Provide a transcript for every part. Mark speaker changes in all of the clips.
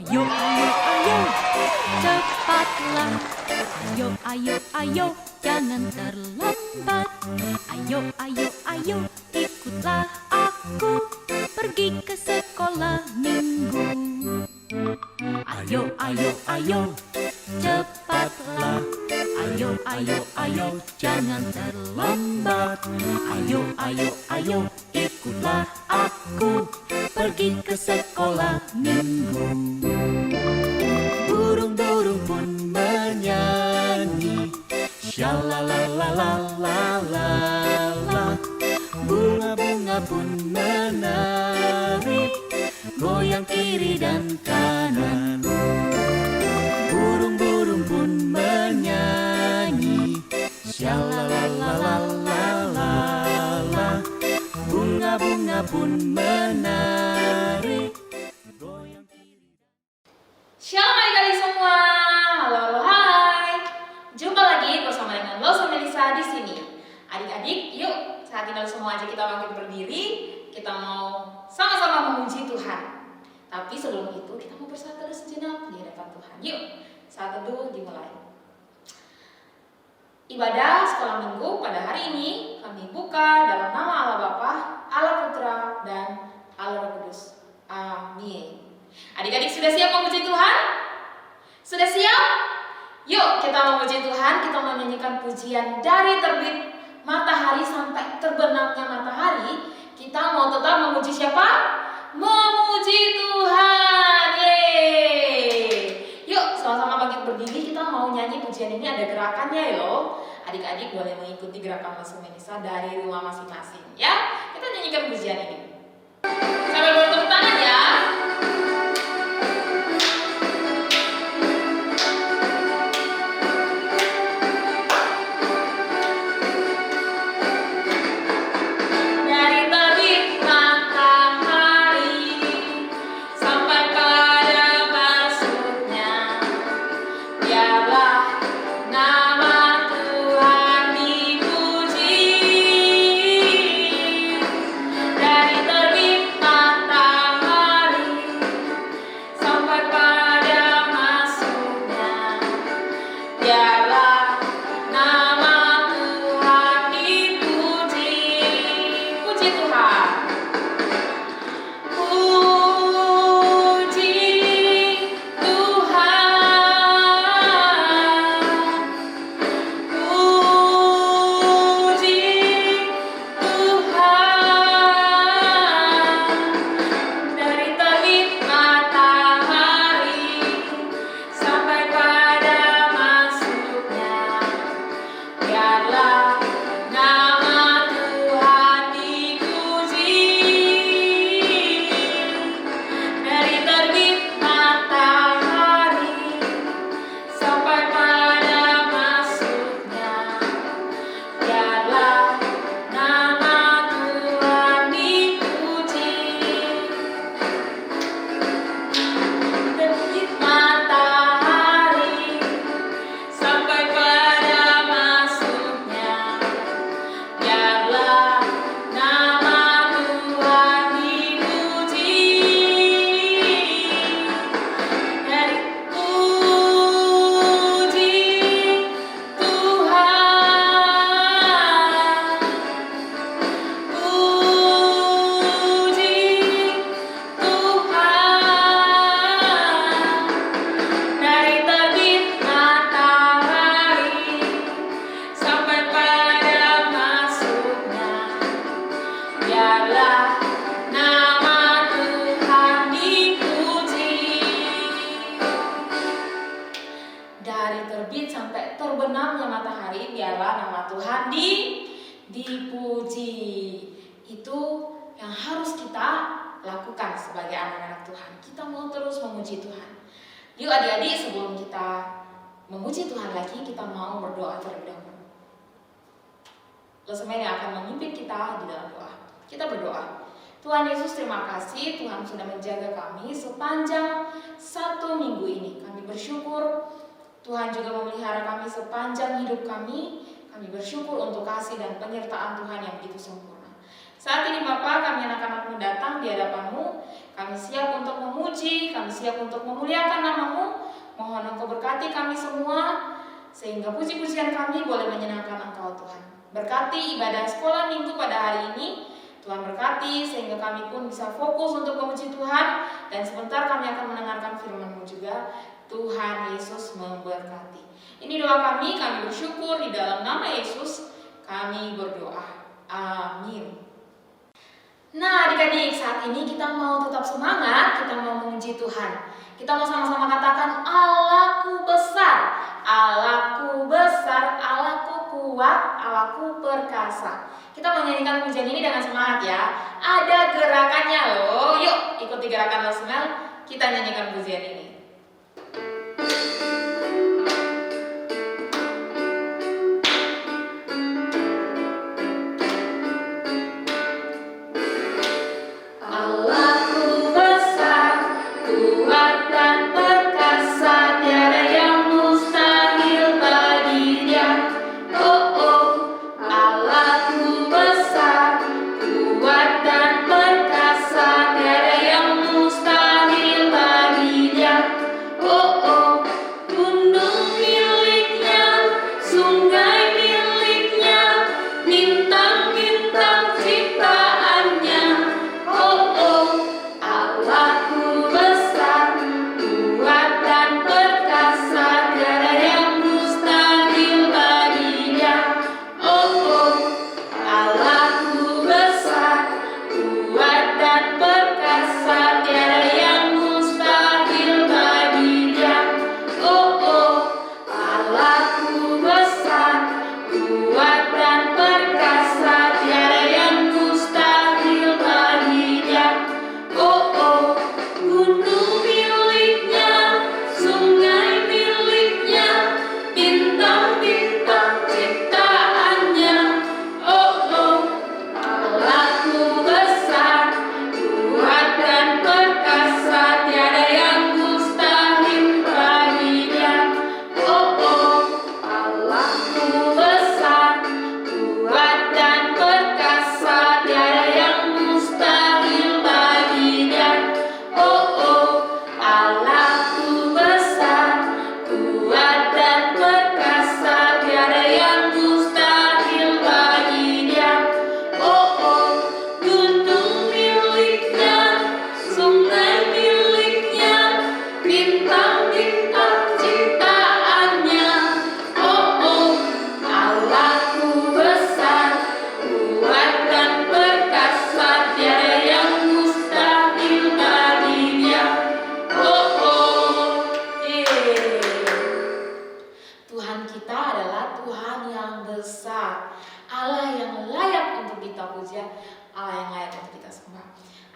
Speaker 1: Ayo, ayo, ayo, cepatlah. Ayo, ayo, ayo, jangan terlambat. Ayo, ayo, ayo, ikutlah aku pergi ke sekolah minggu. Ayo, ayo, ayo, cepatlah. Ayo, ayo, ayo, jangan terlambat. Ayo, ayo, ayo, ikutlah aku pergi ke sekolah minggu. Burung-burung pun menyanyi, shalalalalala. Bunga-bunga pun menari, goyang kiri dan kanan. Burung-burung pun menyanyi, shalalalalala. Bunga-bunga pun menari, goyang kiri.
Speaker 2: Shalom adik-adik semua, halo hai. Jumpa lagi bersama dengan Lo sama Melisa di sini. Adik-adik, yuk saat ini semua aja kita bangkit berdiri. Kita mau sama-sama memuji Tuhan. Tapi sebelum itu kita mau bersatu sejenak di hadapan Tuhan. Yuk, saat teduh dimulai. Ibadah sekolah minggu pada hari ini kami buka dalam nama Allah Bapa, Allah Putra, dan Allah Roh Kudus. Amin. Adik-adik sudah siap memuji Tuhan? Sudah siap? Yuk kita memuji Tuhan, kita menyanyikan pujian dari terbit matahari sampai terbenamnya matahari. Kita mau tetap memuji siapa? Memuji Tuhan. Yeay. Yuk sama-sama bangkit berdiri, kita mau nyanyi pujian ini, ada gerakannya loh. Adik-adik boleh mengikuti gerakan Mas Melisa dari rumah masing-masing ya. Kita nyanyikan pujian ini. Sambil bertepuk tangan ya. Dipuji. Itu yang harus kita lakukan sebagai anak-anak Tuhan. Kita mau terus memuji Tuhan. Yuk adik-adik, sebelum kita memuji Tuhan lagi, kita mau berdoa terlebih dahulu. Lesemen yang akan memimpin kita di dalam doa. Kita berdoa. Tuhan Yesus, terima kasih Tuhan sudah menjaga kami sepanjang 1 minggu ini. Kami bersyukur Tuhan juga memelihara kami sepanjang hidup kami. Kami bersyukur untuk kasih dan penyertaan Tuhan yang begitu sempurna. Saat ini Bapa, kami anak-anakmu datang di hadapan-Mu. Kami siap untuk memuji, kami siap untuk memuliakan nama-Mu. Mohon Engkau berkati kami semua, sehingga puji-pujian kami boleh menyenangkan Engkau Tuhan. Berkati ibadah sekolah minggu pada hari ini. Tuhan berkati sehingga kami pun bisa fokus untuk memuji Tuhan. Dan sebentar kami akan mendengarkan firman-Mu juga. Tuhan Yesus memberkati. Ini doa kami bersyukur di dalam nama Yesus. Kami berdoa. Amin. Nah adik-adik, saat ini kita mau tetap semangat, kita mau memuji Tuhan. Kita mau sama-sama katakan, Allahku besar, Allahku besar, Allahku kuat, Allahku perkasa. Kita menyanyikan pujian ini dengan semangat ya. Ada gerakannya loh. Yuk ikuti gerakan Rosmel, kita nyanyikan pujian ini.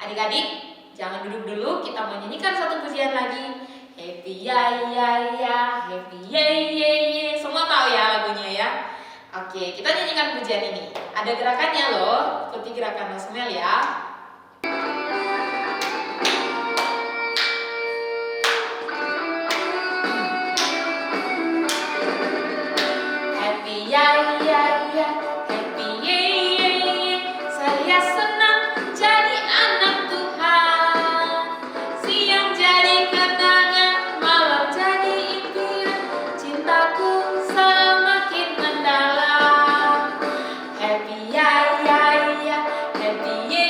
Speaker 2: Adik-adik, jangan duduk dulu, kita mau nyanyikan satu pujian lagi. Happy ya ya ya, happy ye ye ye. Semua tahu ya lagunya ya. Oke, kita nyanyikan pujian ini. Ada gerakannya loh, seperti gerakan Rosmel ya. Happy ya ya ya, happy ye ye ye. Saya senang jadi anak Tuhan. Siang jadi kenangan, malam jadi impian. Cintaku semakin mendalam. Happy ya ya ya, happy ye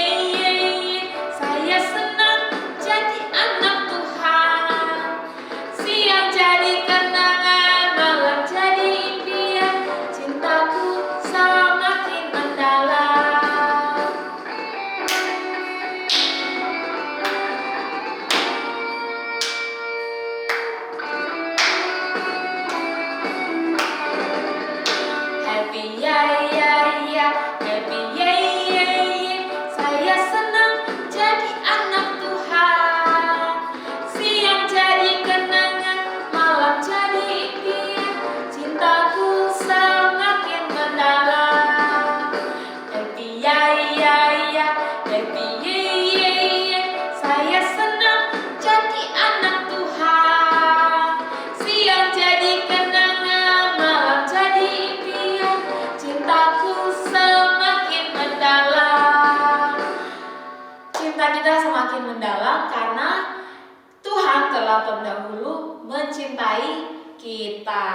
Speaker 2: dahulu mencintai kita.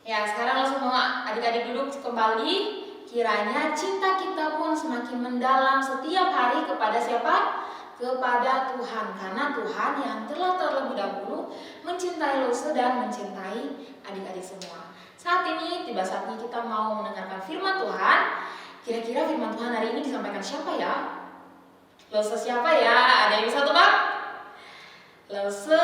Speaker 2: Ya, sekarang lo semua adik-adik duduk kembali. Kiranya cinta kita pun semakin mendalam setiap hari kepada siapa? Kepada Tuhan. Karena Tuhan yang telah terlebih dahulu mencintai lo dan mencintai adik-adik semua. Saat ini tiba saatnya kita mau mendengarkan firman Tuhan. Kira-kira firman Tuhan hari ini disampaikan siapa ya? Lose siapa ya? Ada yang bisa tebak? Lose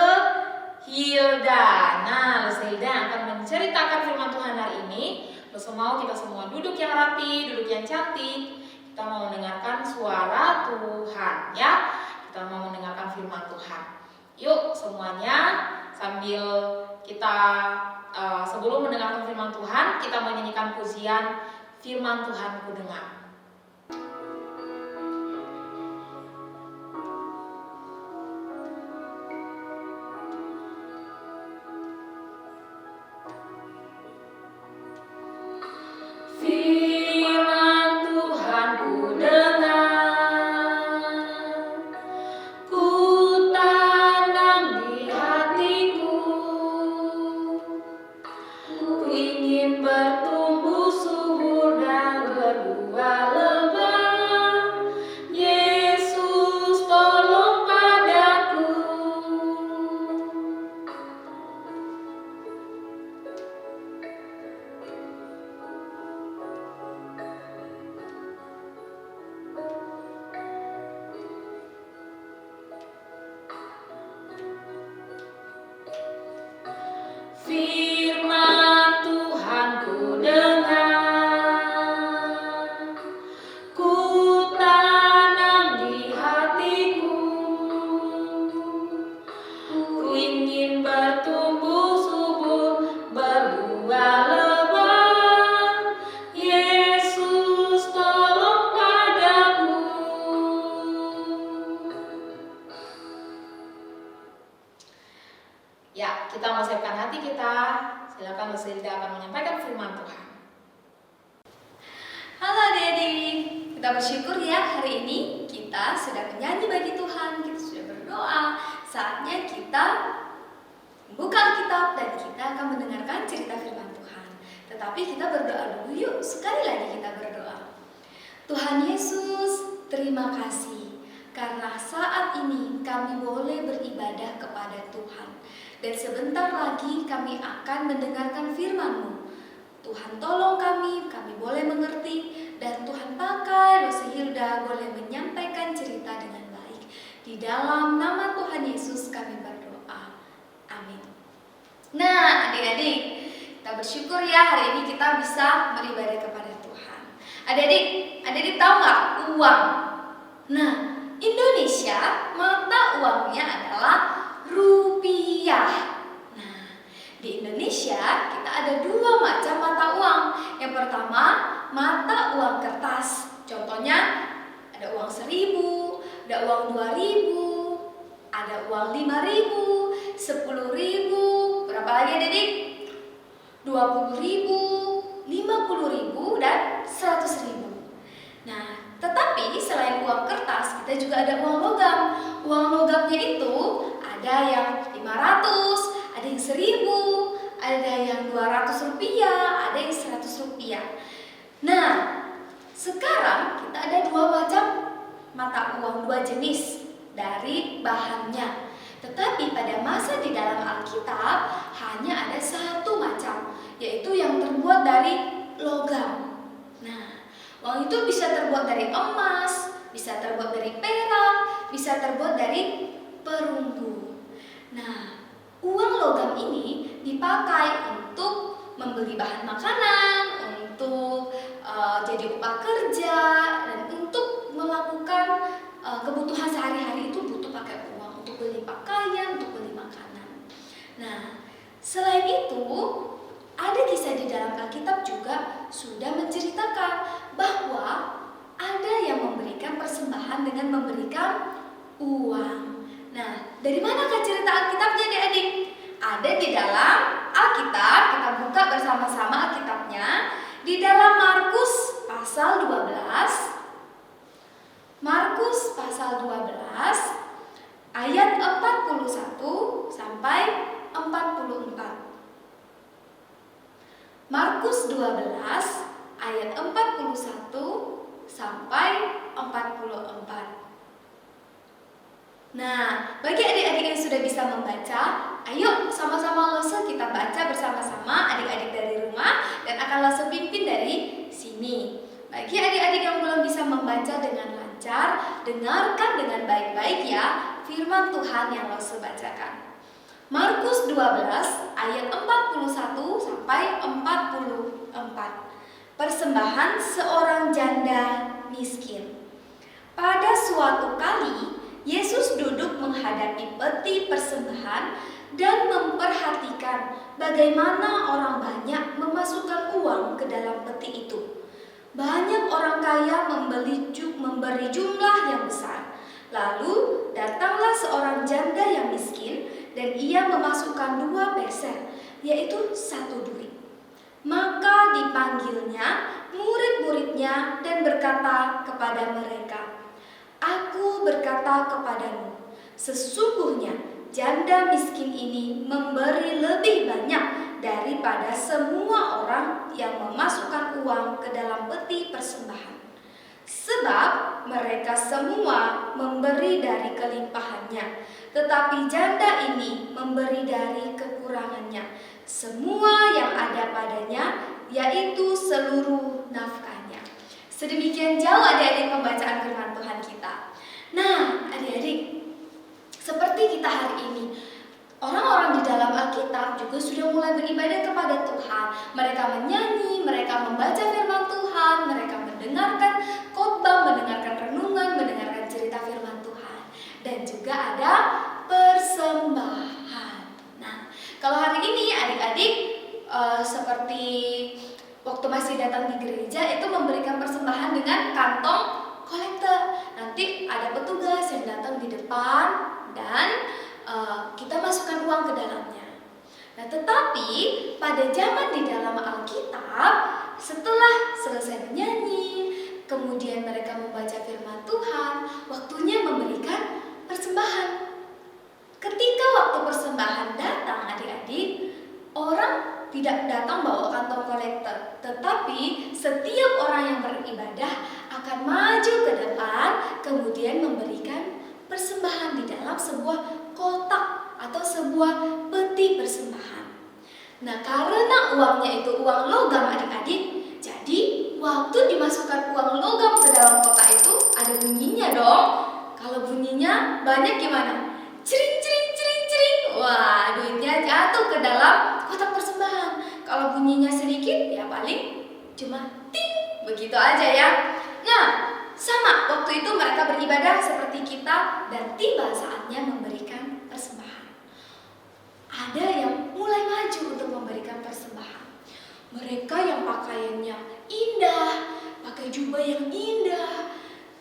Speaker 2: Hilda. Nah, Lose Hilda yang akan menceritakan firman Tuhan hari ini. Lose mau kita semua duduk yang rapi, duduk yang cantik. Kita mau mendengarkan suara Tuhan ya. Kita mau mendengarkan firman Tuhan. Yuk semuanya sambil kita sebelum mendengarkan firman Tuhan, kita menyanyikan pujian firman Tuhan ku dengar. Ya, kita mau siapkan hati kita. Silakan Lose Hilda akan menyampaikan firman Tuhan.
Speaker 3: Halo adik-adik, kita bersyukur ya hari ini kita sudah menyanyi bagi Tuhan, kita sudah berdoa. Saatnya kita membuka Alkitab dan kita akan mendengarkan cerita firman Tuhan. Tetapi kita berdoa dulu yuk, sekali lagi kita berdoa. Tuhan Yesus, terima kasih karena saat ini kami boleh beribadah kepada Tuhan. Dan sebentar lagi kami akan mendengarkan firman-Mu. Tuhan tolong kami boleh mengerti, dan Tuhan pakai Lose Hilda boleh menyampaikan cerita dengan baik. Di dalam nama Tuhan Yesus kami berdoa. Amin. Nah adik-adik, kita bersyukur ya hari ini kita bisa beribadah kepada Tuhan. Adik-adik tahu nggak uang? Nah, Indonesia mata uangnya adalah rupiah. Nah, di Indonesia kita ada dua macam mata uang. Yang pertama, mata uang kertas. Contohnya ada uang 1.000, ada uang 2.000, ada uang 5.000, 10.000, berapa lagi adik? 20.000, 50.000 dan 100.000. Nah, tetapi selain uang kertas, kita juga ada uang logam. Uang logamnya itu ada yang 500, ada yang 1.000, ada yang 200 rupiah, ada yang 100 rupiah. Nah, sekarang kita ada dua macam mata uang, dua jenis dari bahannya. Tetapi pada masa di dalam Alkitab hanya ada satu macam, yaitu yang terbuat dari logam. Nah, uang itu bisa terbuat dari emas, bisa terbuat dari perak, bisa terbuat dari perunggu. Nah, uang logam ini dipakai untuk membeli bahan makanan, untuk jadi upah kerja, dan untuk melakukan kebutuhan sehari-hari itu butuh pakai uang, untuk beli pakaian, untuk beli makanan. Nah, selain itu ada kisah di dalam Alkitab juga sudah menceritakan bahwa ada yang memberikan persembahan dengan memberikan uang. Nah, dari manakah cerita Alkitabnya adik-adik? Ada di dalam Alkitab, kita buka bersama-sama Alkitabnya. Di dalam Markus pasal 12. Markus pasal 12 ayat 41 sampai 44. Markus 12 ayat 41 sampai 44. Nah, bagi adik-adik yang sudah bisa membaca, ayo sama-sama Lose kita baca bersama-sama adik-adik dari rumah dan akan Lose pimpin dari sini. Bagi adik-adik yang belum bisa membaca dengan lancar, dengarkan dengan baik-baik ya firman Tuhan yang Lose bacakan. Markus 12 ayat 41 sampai 44. Persembahan seorang janda miskin. Pada suatu kali Yesus duduk menghadapi peti persembahan dan memperhatikan bagaimana orang banyak memasukkan uang ke dalam peti itu. Banyak orang kaya memberi jumlah yang besar. Lalu datanglah seorang janda yang miskin dan ia memasukkan 2 peser, yaitu 1 duit. Maka dipanggilnya murid-muridnya dan berkata kepada mereka, "Aku berkata kepadamu, sesungguhnya janda miskin ini memberi lebih banyak daripada semua orang yang memasukkan uang ke dalam peti persembahan. Sebab mereka semua memberi dari kelimpahannya, tetapi janda ini memberi dari kekurangannya, semua yang ada padanya, yaitu seluruh nafkahnya." Sedemikian jauh adik-adik pembacaan firman Tuhan kita. Nah, adik-adik, seperti kita hari ini, orang-orang di dalam Alkitab juga sudah mulai beribadah kepada Tuhan. Mereka menyanyi, mereka membaca firman Tuhan, mereka mendengarkan khotbah, mendengarkan renungan, mendengarkan cerita firman Tuhan. Dan juga ada persembahan. Nah, kalau hari ini adik-adik seperti waktu masih datang di gereja itu memberikan persembahan dengan kantong kolektor. Nanti ada petugas yang datang di depan dan kita masukkan uang ke dalamnya. Nah, tetapi pada zaman di dalam Alkitab, setelah selesai menyanyi, kemudian mereka membaca firman Tuhan, waktunya memberikan persembahan. Ketika waktu persembahan datang adik-adik, orang tidak datang bawa kantong kolektor, tetapi setiap orang yang beribadah akan maju ke depan, kemudian memberikan persembahan di dalam sebuah kotak atau sebuah peti persembahan. Nah, karena uangnya itu uang logam adik-adik, jadi waktu dimasukkan uang logam ke dalam kotak itu ada bunyinya dong. Kalau bunyinya banyak gimana? Cering cering cering cering. Wah, duitnya jatuh ke dalam kotak persembahan. Kalau bunyinya sedikit ya paling cuma ting, begitu aja ya. Nah, sama waktu itu mereka beribadah seperti kita dan tiba saatnya memberikan persembahan. Ada yang mulai maju untuk memberikan persembahan. Mereka yang pakaiannya indah, pakai jubah yang indah,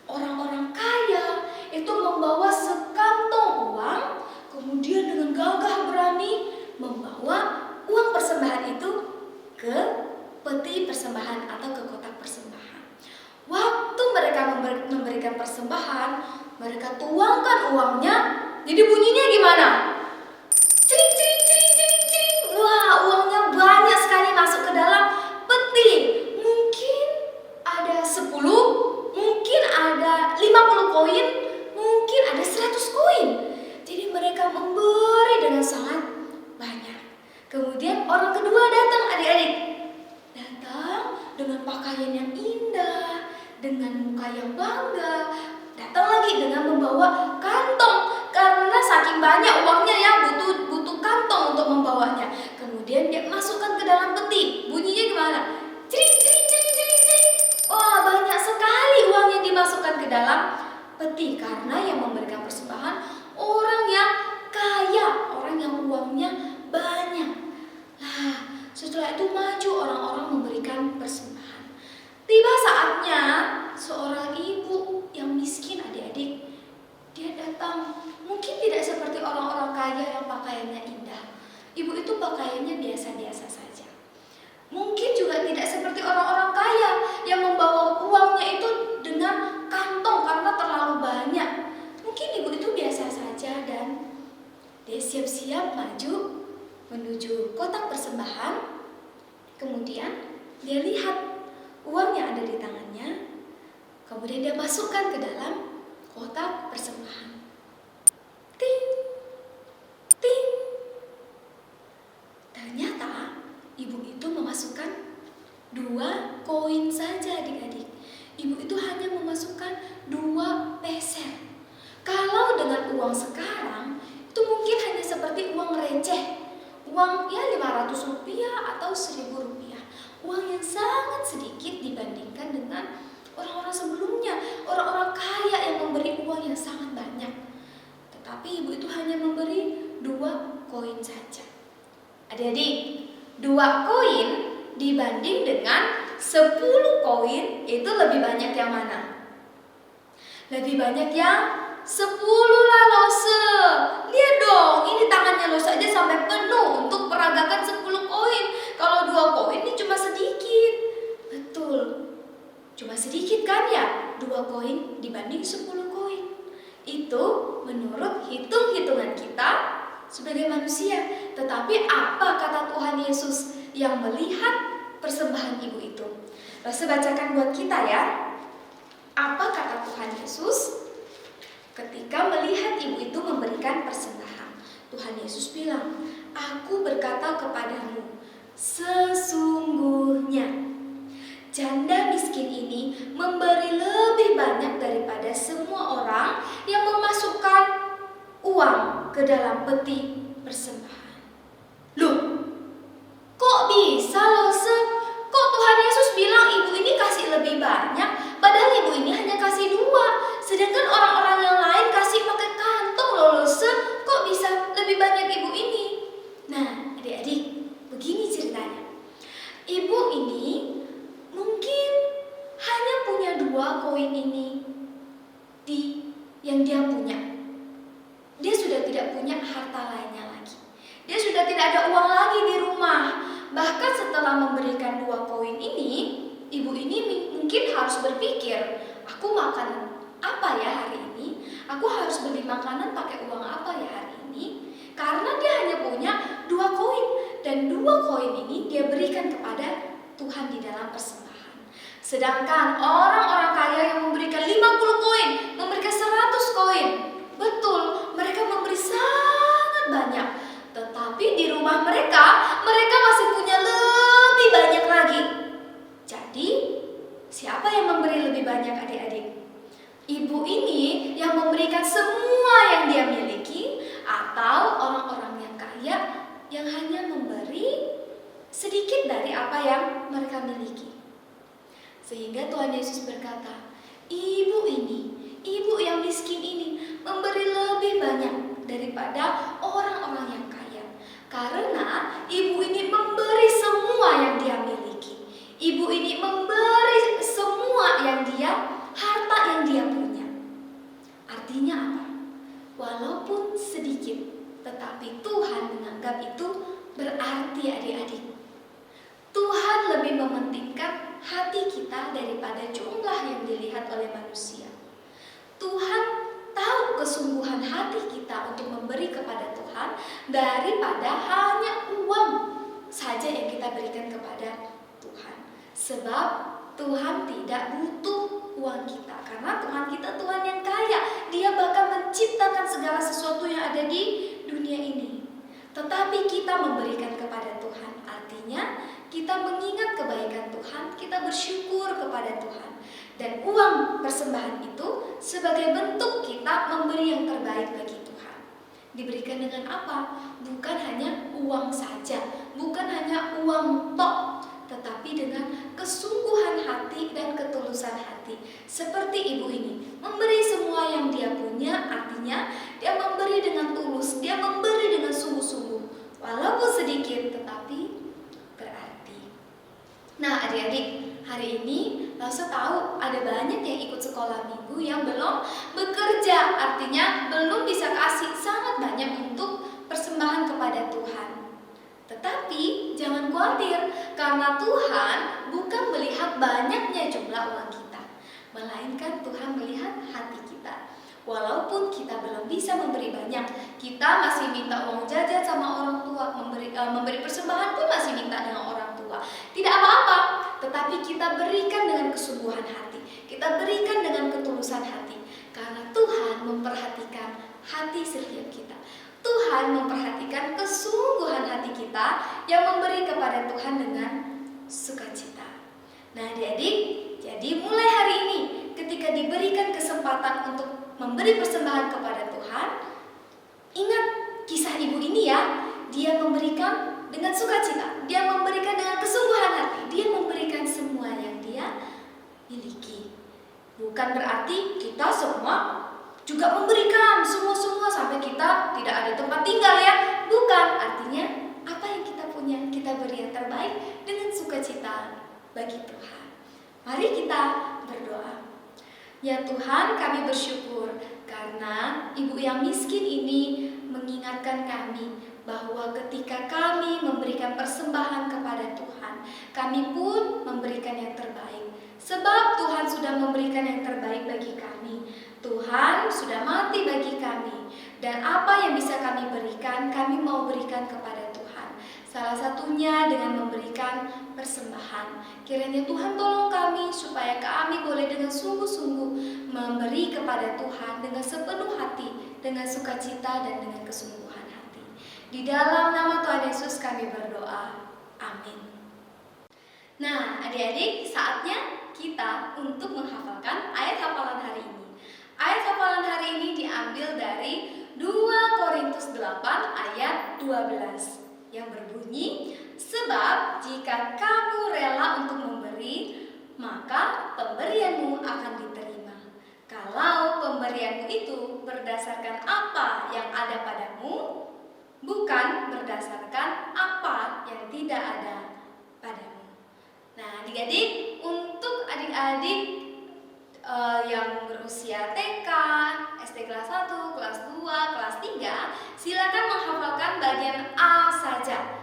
Speaker 3: orang-orang kaya itu membawa sekantong uang, kemudian dengan gagah berani membawa uang persembahan itu ke peti persembahan atau ke kotak persembahan. Waktu mereka memberikan persembahan, mereka tuangkan uangnya, jadi bunyinya gimana? Cering cering cering cering cering. Wah, uangnya banyak sekali masuk ke dalam peti. Mungkin ada 10, mungkin ada 50 koin, mungkin ada 100 koin. Jadi mereka memberi dengan sangat banyak. Kemudian orang kedua datang adik-adik. Datang dengan pakaian yang indah, dengan muka yang bangga. Datang lagi dengan membawa kantong karena saking banyak uangnya ya butuh kantong untuk membawanya. Kemudian dia masukkan ke dalam peti. Bunyinya gimana? Cering cering cering cering cering. Wah, banyak sekali uang yang dimasukkan ke dalam peti karena yang memberikan persembahan orang yang kaya, orang yang uangnya banyak. Nah, setelah itu maju orang-orang memberikan persembahan. Tiba saatnya seorang ibu yang miskin adik-adik, dia datang. Mungkin tidak seperti orang-orang kaya yang pakaiannya indah. Ibu itu pakaiannya biasa-biasa saja. Mungkin juga tidak seperti orang-orang kaya yang membawa uangnya itu dengan kantong karena terlalu banyak. Mungkin ibu itu biasa saja dan dia siap-siap maju menuju kotak persembahan. Kemudian dia lihat uang yang ada di tangannya. Kemudian dia masukkan ke dalam kotak persembahan. Ting, ting. Ternyata ibu itu memasukkan 2 koin saja, adik-adik. Ibu itu hanya memasukkan 2 peser. Kalau dengan uang sekarang, itu mungkin hanya seperti uang receh. Uang ya 500 rupiah atau 1000 rupiah. Uang yang sangat sedikit dibandingkan dengan orang-orang sebelumnya. Orang-orang kaya yang memberi uang yang sangat banyak. Tetapi ibu itu hanya memberi 2 koin saja. Adik-adik, 2 koin dibanding dengan 10 koin itu lebih banyak yang mana? Lebih banyak yang 10 lah Lose. Lihat dong, ini tangannya Lose aja sampai penuh untuk peragakan 10 koin. Kalau 2 koin ini cuma sedikit. Betul, cuma sedikit kan ya? 2 koin dibanding 10 koin. Itu menurut hitung-hitungan kita sebagai manusia. Tetapi apa kata Tuhan Yesus yang melihat persembahan ibu itu? Lose bacakan buat kita ya. Apa kata Tuhan Yesus ketika melihat ibu itu memberikan persembahan? Tuhan Yesus bilang, "Aku berkata kepadamu, sesungguhnya janda miskin ini memberi lebih banyak daripada semua orang yang memasukkan uang ke dalam peti persembahan." Loh, kok bisa Lose? Kok Tuhan Yesus bilang ibu ini kasih lebih banyak, padahal ibu ini hanya kasih 2, sedangkan orang-orang yang lain kasih pakai kantong loh Lose. Kok bisa lebih banyak ibu ini? Nah, adik-adik, begini ceritanya. Ibu ini mungkin hanya punya 2 koin ini yang dia punya. Dia sudah tidak punya harta lainnya lagi. Dia sudah tidak ada uang lagi di rumah. Bahkan setelah memberikan 2 koin ini, ibu ini mungkin harus berpikir, aku makan apa ya hari ini? Aku harus beli makanan pakai uang apa ya hari ini? Karena dia hanya punya 2 koin. Dan 2 koin ini dia berikan kepada Tuhan di dalam persembahan. Sedangkan orang-orang kaya yang memberikan 50 koin, memberikan 100 koin. Betul, mereka memberi sangat banyak. Tetapi di rumah mereka masih punya lebih banyak lagi. Jadi, siapa yang memberi lebih banyak adik-adik? Ibu ini yang memberikan semua yang dia miliki, atau orang-orang yang kaya yang hanya memberi sedikit dari apa yang mereka miliki? Sehingga Tuhan Yesus berkata, ibu yang miskin ini memberi lebih banyak daripada orang-orang yang kaya. Karena ibu ini memberi semua yang dia miliki. Ibu ini memberi semua harta yang dia punya. Artinya apa? Walaupun sedikit, tetapi Tuhan menganggap itu berarti adik-adik. Tuhan lebih mementingkan hati kita daripada jumlah yang dilihat oleh manusia. Tuhan tahu kesungguhan hati kita untuk memberi kepada Tuhan daripada hanya uang saja yang kita berikan kepada Tuhan. Sebab Tuhan tidak butuh uang kita, karena Tuhan kita Tuhan yang kaya. Dia bahkan menciptakan segala sesuatu yang ada di dunia ini. Tetapi kita memberikan kepada Tuhan, artinya kita mengingat kebaikan Tuhan, kita bersyukur kepada Tuhan. Dan uang persembahan itu sebagai bentuk kita memberi yang terbaik bagi Tuhan. Diberikan dengan apa? Bukan hanya uang saja, bukan hanya uang tok, tetapi dengan kesungguhan hati dan ketulusan hati. Seperti ibu ini, memberi semua yang dia punya, artinya dia memberi dengan tulus, dia memberi dengan sungguh-sungguh. Walaupun sedikit, tetapi berarti. Nah adik-adik, hari ini Lause tahu ada banyak yang ikut sekolah minggu yang belum bekerja, artinya belum bisa kasih sangat banyak untuk persembahan kepada Tuhan. Tetapi jangan khawatir, karena Tuhan bukan melihat banyaknya jumlah uang kita, melainkan Tuhan melihat hati kita. Walaupun kita belum bisa memberi banyak, kita masih minta uang jajan sama orang tua, memberi persembahan pun masih minta dengan orang tua. Tidak apa-apa, tetapi kita berikan dengan kesungguhan hati. Kita berikan dengan ketulusan hati. Karena Tuhan memperhatikan hati setiap kita. Tuhan memperhatikan kesungguhan hati kita yang memberi kepada Tuhan dengan sukacita. Nah adik-adik, jadi mulai hari ini ketika diberikan kesempatan untuk memberi persembahan kepada Tuhan, ingat kisah ibu ini ya. Dia memberikan dengan sukacita, dia memberikan dengan kesungguhan hati, dia memberikan semua yang dia miliki. Bukan berarti kita semua juga memberikan semua sampai kita tidak ada tempat tinggal ya. Bukan, artinya apa yang kita punya kita beri yang terbaik dengan sukacita bagi Tuhan. Mari kita berdoa. Ya Tuhan, kami bersyukur karena ibu yang miskin ini mengingatkan kami bahwa ketika kami memberikan persembahan kepada Tuhan, kami pun memberikan yang terbaik. Sebab Tuhan sudah memberikan yang terbaik bagi kami. Tuhan sudah mati bagi kami. Dan apa yang bisa kami berikan, kami mau berikan kepada Tuhan. Salah satunya dengan memberikan persembahan. Kiranya Tuhan tolong kami supaya kami boleh dengan sungguh-sungguh memberi kepada Tuhan dengan sepenuh hati, dengan sukacita dan dengan kesungguhan hati. Di dalam nama Tuhan Yesus kami berdoa. Amin. Nah, adik-adik, saatnya kita untuk menghafalkan ayat hafalan hari ini. Ayat hafalan hari ini diambil dari 2 Korintus 8 ayat 12 yang berbunyi, sebab jika kamu rela untuk memberi, maka pemberianmu akan diterima. Kalau pemberianmu itu berdasarkan apa yang ada padamu, bukan berdasarkan apa yang tidak ada padamu. Nah, adik-adik, untuk adik-adik yang berusia TK, SD kelas 1, kelas 2, kelas 3, silakan menghafalkan bagian A saja.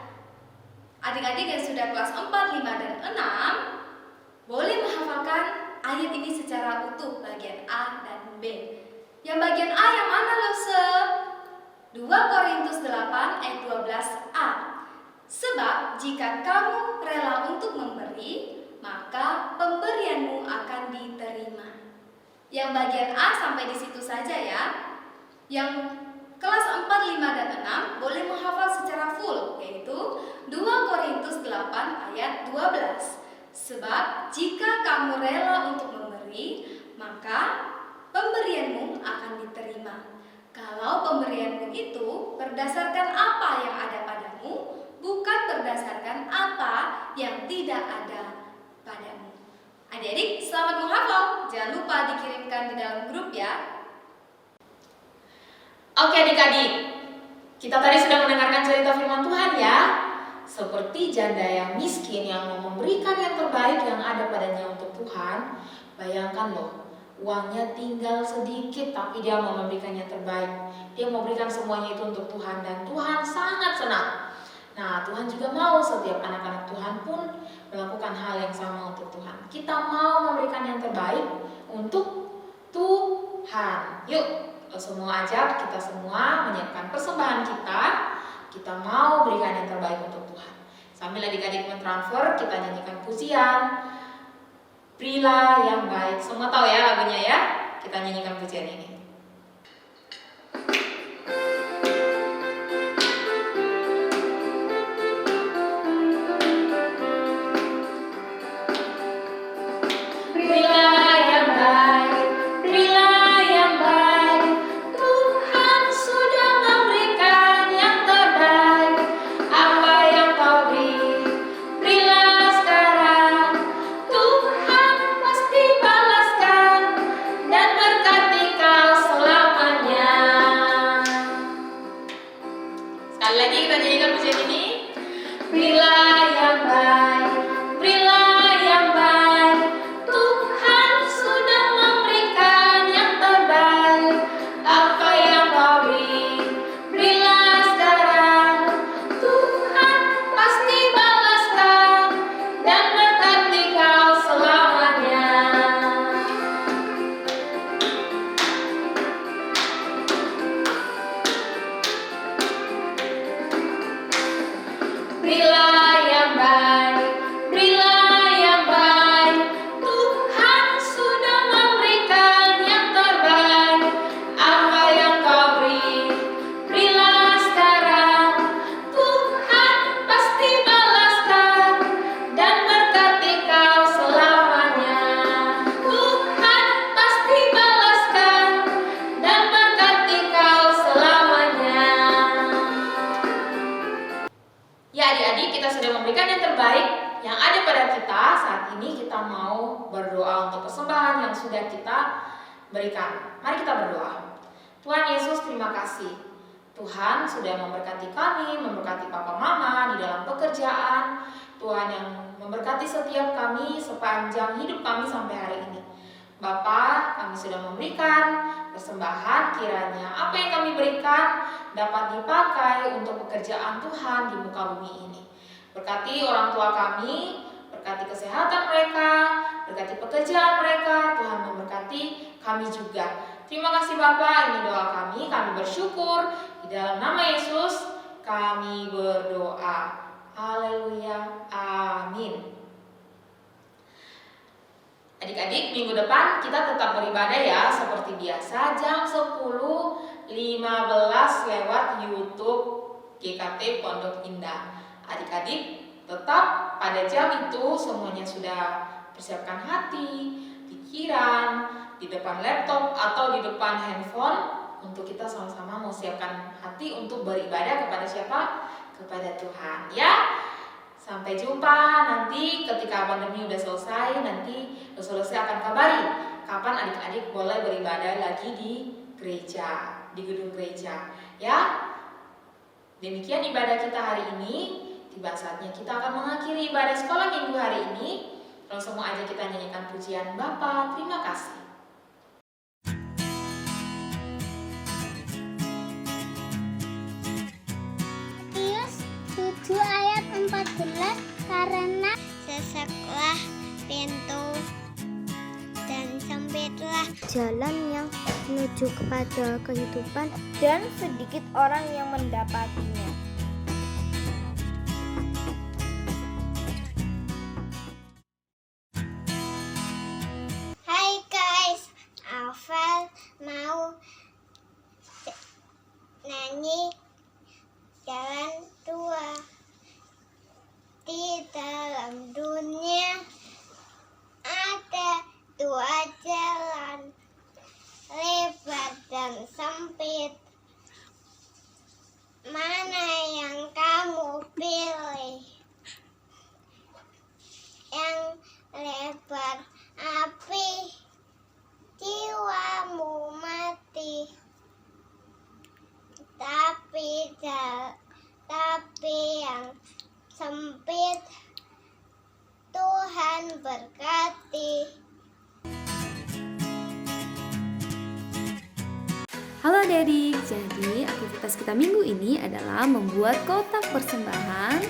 Speaker 3: Adik-adik yang sudah kelas 4, 5, dan 6 boleh menghafalkan ayat ini secara utuh, bagian A dan B. Yang bagian A yang mana loh, 2 Korintus 8 ayat 12a. Sebab jika kamu rela untuk memberi, maka pemberianmu akan diterima. Yang bagian A sampai di situ saja ya. Yang kelas 4, 5, dan 6 boleh menghafal secara full, yaitu 2 Korintus 8 ayat 12. Sebab jika kamu rela untuk memberi, maka pemberianmu akan diterima. Kalau pemberianmu itu berdasarkan apa yang ada padamu, bukan berdasarkan apa yang tidak ada padamu. Adik-adik, selamat menghafal. Jangan lupa dikirimkan di dalam grup ya.
Speaker 2: Oke adik-adik, kita tadi sudah mendengarkan cerita firman Tuhan ya. Seperti janda yang miskin yang mau memberikan yang terbaik yang ada padanya untuk Tuhan. Bayangkan loh, uangnya tinggal sedikit tapi dia mau memberikan yang terbaik. Dia mau berikan semuanya itu untuk Tuhan dan Tuhan sangat senang. Nah, Tuhan juga mau setiap anak-anak Tuhan pun melakukan hal yang sama untuk Tuhan. Kita mau memberikan yang terbaik untuk Tuhan. Yuk, semua ajak kita semua menyiapkan persembahan kita. Kita mau berikan yang terbaik untuk Tuhan. Sambil adik-adik mentransfer, kita nyanyikan pujian Berilah yang baik. Semua tahu ya lagunya ya? Kita nyanyikan pujian ini. berilah yang baik, berilah yang baik. Tuhan sudah memberikan yang terbaik. Apa yang kau beri, berilah sekarang. Tuhan pasti balaskan dan berkati kau selamanya. Tuhan pasti balaskan dan berkati kau selamanya. Ya adik-adik, kita sudah memberikan yang terbaik yang ada pada kita. Saat ini kita mau berdoa untuk persembahan yang sudah kita berikan. Mari kita berdoa. Tuhan Yesus, terima kasih. Tuhan sudah memberkati kami, memberkati papa mama di dalam pekerjaan. Tuhan yang memberkati setiap kami sepanjang hidup kami sampai hari ini. Bapa, kami sudah memberikan persembahan, kiranya apa yang kami berikan dapat dipakai untuk pekerjaan Tuhan di muka bumi ini. Berkati orang tua kami, berkati kesehatan mereka, berkati pekerjaan mereka. Tuhan memberkati kami juga. Terima kasih Bapa, ini doa kami bersyukur. Di dalam nama Yesus kami berdoa. Haleluya, amin. Adik-adik, minggu depan kita tetap beribadah ya, seperti biasa jam 10.15 lewat YouTube GKT Pondok Indah. Adik-adik, tetap pada jam itu semuanya sudah persiapkan hati, pikiran, di depan laptop atau di depan handphone untuk kita sama-sama mau siapkan hati untuk beribadah kepada siapa? Kepada Tuhan ya. Sampai jumpa nanti ketika pandemi udah selesai, nanti resolusi akan kabari kapan adik-adik boleh beribadah lagi di gereja, di gedung gereja ya. Demikian ibadah kita hari ini. Tiba saatnya kita akan mengakhiri ibadah sekolah minggu hari ini. Langsung aja kita nyanyikan pujian Bapa, terima kasih.
Speaker 4: Matius 7 ayat 14, karena sesaklah pintu dan sempitlah jalan yang menuju kepada kehidupan, dan sedikit orang yang mendapatinya. Hai guys, Avel mau nyanyi jalan dua. Di dalam dunia ada dua jalan, lebar dan sempit. Mana yang kamu pilih? Yang lebar api, jiwamu mati. Tapi yang sempit, Tuhan berkati.
Speaker 5: Halo adik-adik, jadi aktivitas kita minggu ini adalah membuat kotak persembahan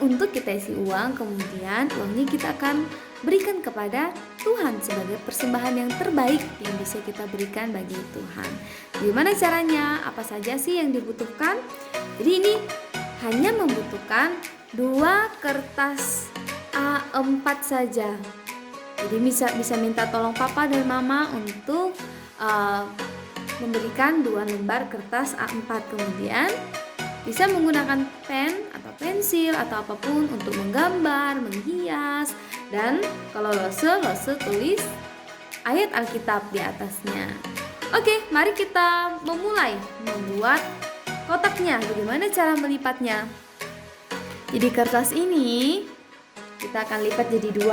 Speaker 5: untuk kita isi uang, kemudian uangnya kita akan berikan kepada Tuhan sebagai persembahan yang terbaik yang bisa kita berikan bagi Tuhan. Gimana caranya? Apa saja sih yang dibutuhkan? Jadi ini hanya membutuhkan 2 kertas A4 saja. Jadi bisa minta tolong papa dan mama untuk memberikan 2 lembar kertas A4. Kemudian bisa menggunakan pen atau pensil atau apapun untuk menggambar, menghias, dan kalau lose tulis ayat Alkitab di atasnya. Oke, mari kita memulai membuat kotaknya. Bagaimana cara melipatnya? Jadi kertas ini kita akan lipat jadi 2.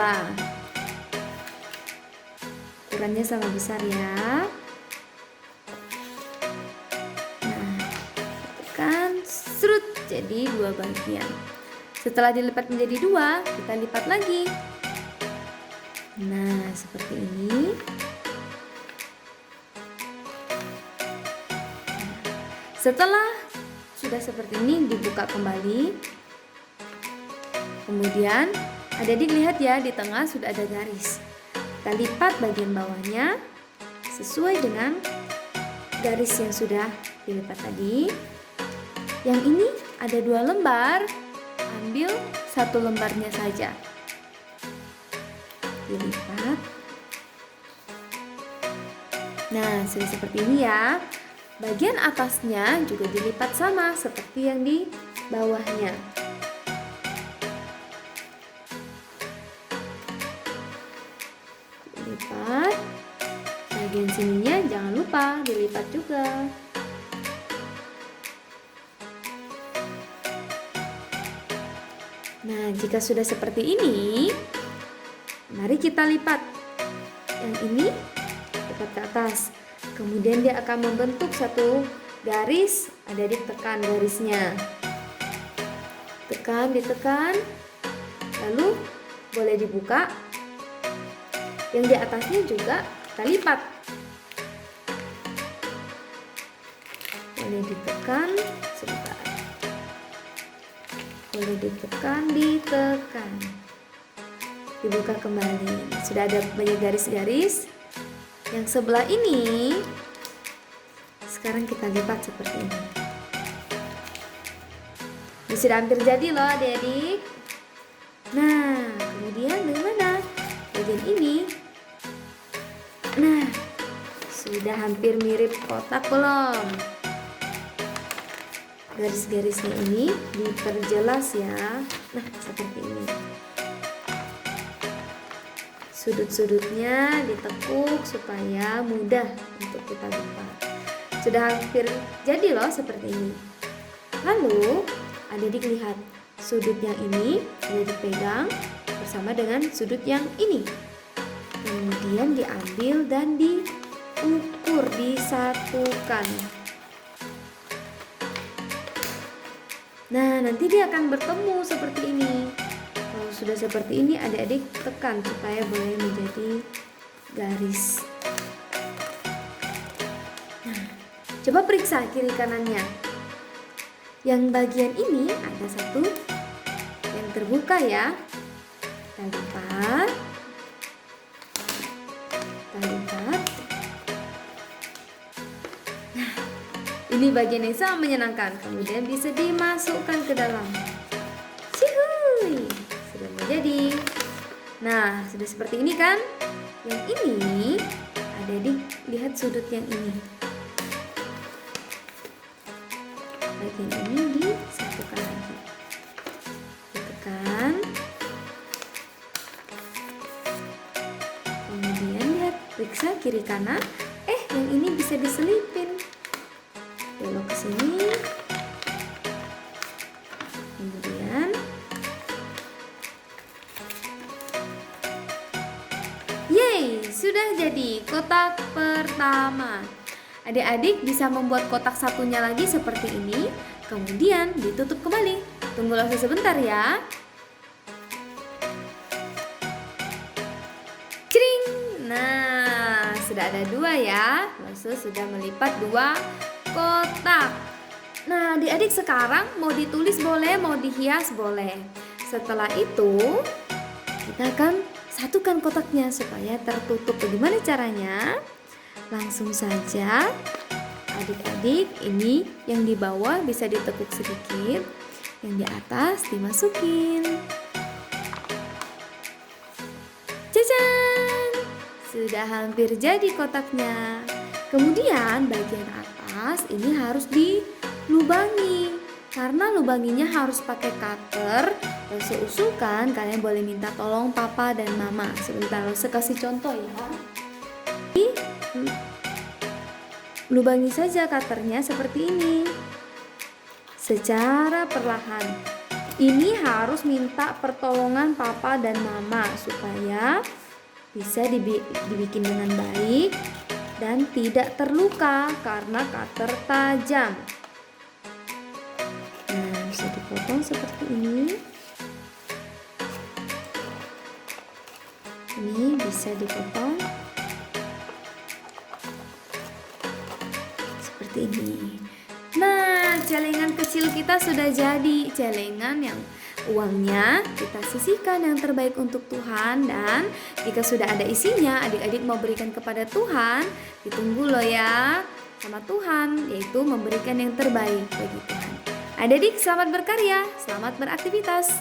Speaker 5: Ukurannya sama besar ya. Serut jadi 2 bagian. Setelah dilipat menjadi 2, kita lipat lagi. Nah, seperti ini. Setelah sudah seperti ini, dibuka kembali. Kemudian adik-adik lihat ya, di tengah sudah ada garis. Kita lipat bagian bawahnya sesuai dengan garis yang sudah dilipat tadi. Yang ini ada 2 lembar ambil satu lembarnya saja. Dilipat. Nah, sudah seperti ini ya. Bagian atasnya juga dilipat sama seperti yang di bawahnya. Lipat. Bagian sininya jangan lupa dilipat juga. Nah, jika sudah seperti ini, mari kita lipat. Yang ini lipat ke atas. Kemudian dia akan membentuk satu garis. Adik-adik tekan garisnya. Tekan, ditekan. Lalu boleh dibuka. Yang di atasnya juga kita lipat. Boleh ditekan sebentar. Boleh ditekan, ditekan. Dibuka kembali. Sudah ada banyak garis-garis. Yang sebelah ini sekarang kita lipat seperti ini. Ini sudah hampir jadi loh adik-adik. Nah, kemudian bagaimana? Bagian ini. Nah, sudah hampir mirip kotak belum? Garis-garisnya ini diperjelas ya. Nah, seperti ini. Sudut-sudutnya ditekuk supaya mudah untuk kita lipat. Sudah hampir jadi loh seperti ini. Lalu adik-adik lihat sudut yang ini adik pegang bersama dengan sudut yang ini. Kemudian diambil dan diukur, disatukan. Nah, nanti dia akan bertemu seperti ini. Kalau sudah seperti ini, adik-adik tekan supaya boleh menjadi garis. Nah, coba periksa kiri kanannya. Yang bagian ini ada satu yang terbuka ya. Kita lipat. Kita lipat. Nah, ini bagian yang sangat menyenangkan. Kemudian bisa dimasukkan ke dalam. Cihuy, sudah menjadi. Nah, sudah seperti ini kan? Yang ini, adik-adik lihat sudut yang ini. Bagian ini disatukan lagi. Ditekan. Kemudian lihat, periksa kiri kanan. Yang ini bisa diselipin. Belok ke sini. Kemudian yeay, sudah jadi kotak pertama. Adik-adik bisa membuat kotak satunya lagi seperti ini. Kemudian ditutup kembali. Tunggulah sebentar ya. Cring. Nah, sudah ada dua ya. Langsung sudah melipat dua kotak. Nah, adik-adik sekarang mau ditulis boleh, mau dihias boleh. Setelah itu kita akan satukan kotaknya supaya tertutup. Bagaimana caranya? Langsung saja adik-adik, ini yang di bawah bisa ditekuk sedikit, yang di atas dimasukin. Cacan! Sudah hampir jadi kotaknya. Kemudian bagian atas ini harus dilubangi. Karena lubanginya harus pakai cutter. Dan seusulkan kalian boleh minta tolong papa dan mama. Sebentar, saya kasih contoh ya. Lubangi saja cutternya seperti ini. Secara perlahan. Ini harus minta pertolongan papa dan mama supaya bisa dibikin dengan baik dan tidak terluka karena cutter tajam. Nah, bisa dipotong seperti ini. Ini bisa dipotong seperti ini. Nah, celengan kecil kita sudah jadi. Celengan yang uangnya kita sisihkan yang terbaik untuk Tuhan. Dan jika sudah ada isinya, adik-adik mau berikan kepada Tuhan, ditunggu loh ya sama Tuhan, yaitu memberikan yang terbaik bagi Tuhan. Adik-adik selamat berkarya, selamat beraktivitas.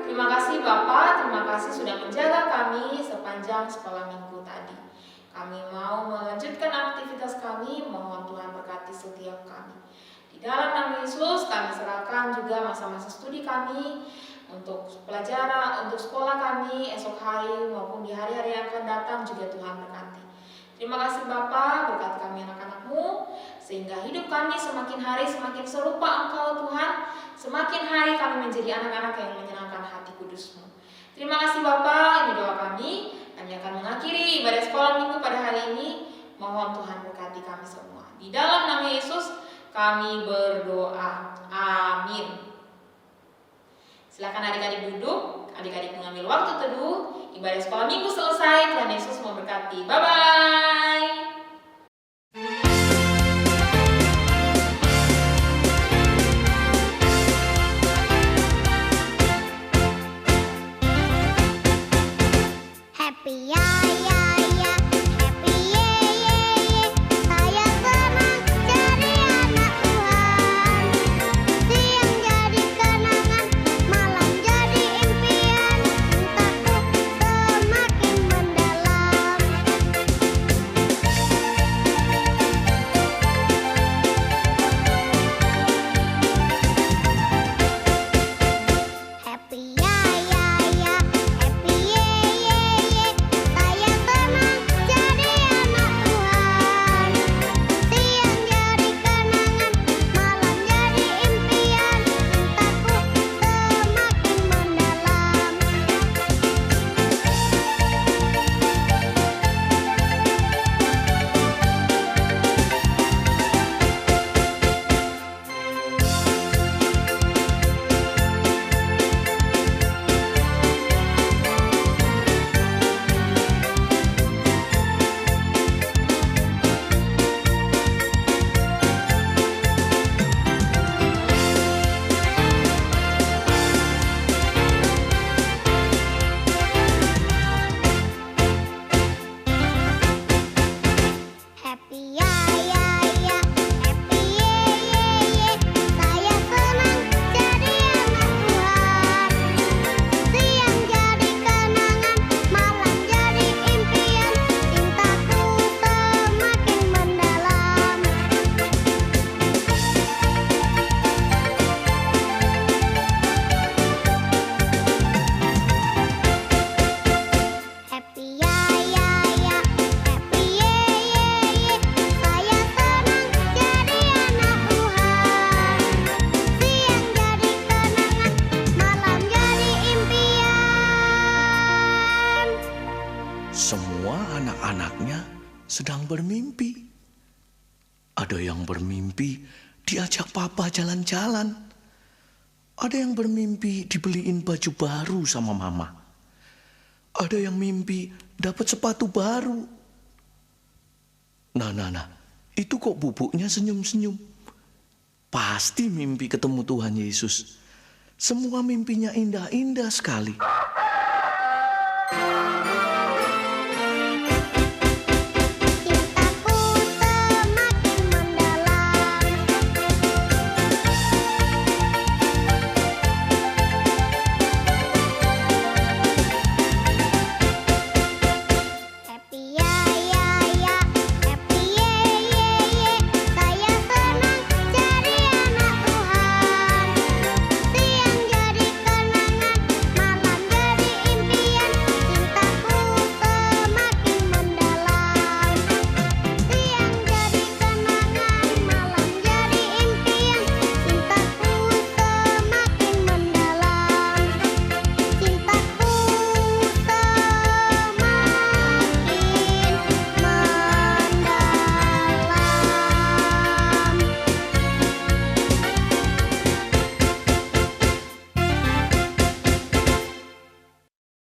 Speaker 2: Terima kasih Bapak, terima kasih sudah menjaga kami sepanjang sekolah minggu tadi. Kami mau melanjutkan aktivitas kami, mohon Tuhan berkati setiap kami. Di dalam nama Yesus kami serahkan juga masa-masa studi kami untuk pelajaran, untuk sekolah kami esok hari maupun di hari-hari yang akan datang juga Tuhan berkati. Terima kasih Bapak, berkati kami anak-anak-Mu, sehingga hidup kami semakin hari semakin serupa Engkau Tuhan. Semakin hari kami menjadi anak-anak yang menyenangkan hati kudus-Mu. Terima kasih Bapak, ini doa kami. Kami akan mengakhiri ibadah sekolah minggu pada hari ini. Mohon Tuhan berkati kami semua. Di dalam nama Yesus kami berdoa. Amin. Silakan adik-adik duduk. Adik-adik mengambil waktu teduh. Ibadah sekolah minggu selesai. Tuhan Yesus memberkati. Bye-bye.
Speaker 4: Happy ya ya ya, happy ye ye ye. Saya senang jadi anak Tuhan. Siang jadi kenangan, malam jadi impian. Cintaku semakin mendalam. Happy ya ya ya, happy ye ye ye. Saya senang jadi anak Tuhan. Siang jadi kenangan, malam jadi impian. Cintaku semakin mendalam. Happy ya ya ya, happy ye ye ye. Saya senang jadi anak Tuhan. Siang jadi kenangan, malam jadi impian. Cintaku semakin mendalam. Happy ya ya ya, happy ye ye ye. Saya senang jadi anak Tuhan. Siang jadi kenangan, malam jadi impian.
Speaker 1: Semua anak-anaknya sedang bermimpi. Ada yang bermimpi diajak papa jalan-jalan. Ada yang bermimpi dibeliin baju baru sama mama. Ada yang mimpi dapat sepatu baru. Nah, itu kok bubuknya senyum-senyum. Pasti mimpi ketemu Tuhan Yesus. Semua mimpinya indah-indah sekali.